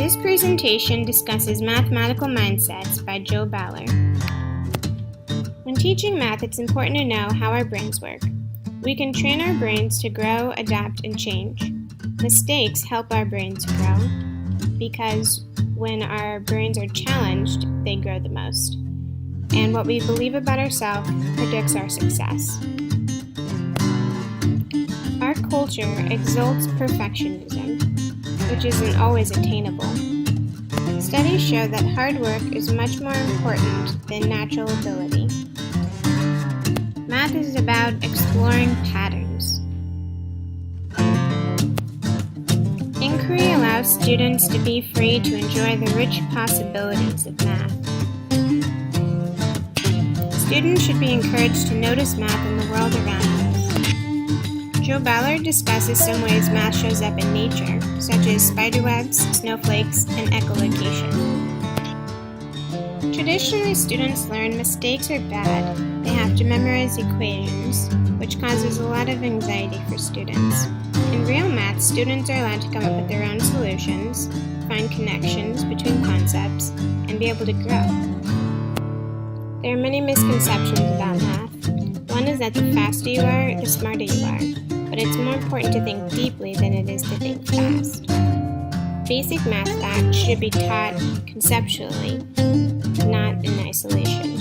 This presentation discusses mathematical mindsets by Joe Baller. When teaching math, it's important to know how our brains work. We can train our brains to grow, adapt, and change. Mistakes help our brains grow because when our brains are challenged, they grow the most. And what we believe about ourselves predicts our success. Our culture exalts perfectionism, which isn't always attainable. Studies show that hard work is much more important than natural ability. Math is about exploring patterns. Inquiry allows students to be free to enjoy the rich possibilities of math. Students should be encouraged to notice math in the world around us. Joe Baller discusses some ways math shows up in nature, such as spiderwebs, snowflakes, and echolocation. Traditionally, students learn mistakes are bad. They have to memorize equations, which causes a lot of anxiety for students. In real math, students are allowed to come up with their own solutions, find connections between concepts, and be able to grow. There are many misconceptions about math. One is that the faster you are, the smarter you are. But it's more important to think deeply than it is to think fast. Basic math facts should be taught conceptually, not in isolation.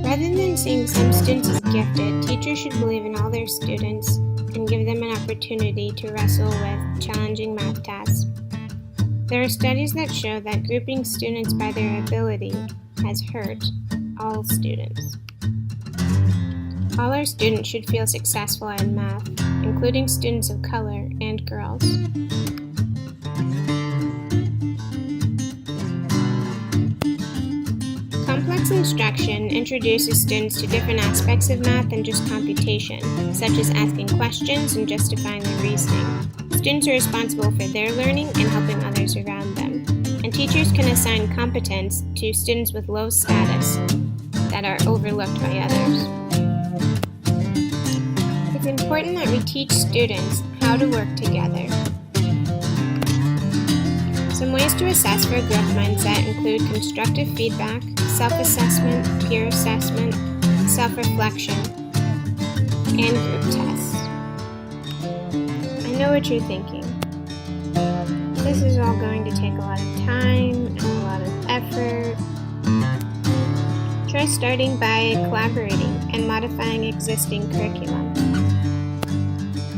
Rather than seeing some students as gifted, teachers should believe in all their students and give them an opportunity to wrestle with challenging math tasks. There are studies that show that grouping students by their ability has hurt all students. All our students should feel successful in math, including students of color and girls. Complex instruction introduces students to different aspects of math than just computation, such as asking questions and justifying their reasoning. Students are responsible for their learning and helping others around them, and teachers can assign competence to students with low status that are overlooked by others. It's important that we teach students how to work together. Some ways to assess for a growth mindset include constructive feedback, self-assessment, peer assessment, self-reflection, and group tests. I know what you're thinking. This is all going to take a lot of time and a lot of effort. Try starting by collaborating and modifying existing curriculum.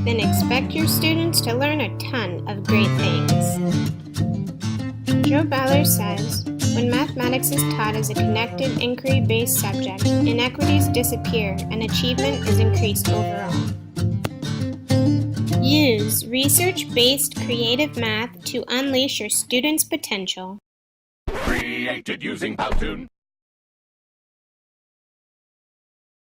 Then expect your students to learn a ton of great things. Joe Baller says, when mathematics is taught as a connected, inquiry-based subject, inequities disappear and achievement is increased overall. Use research-based creative math to unleash your students' potential. Created using Powtoon.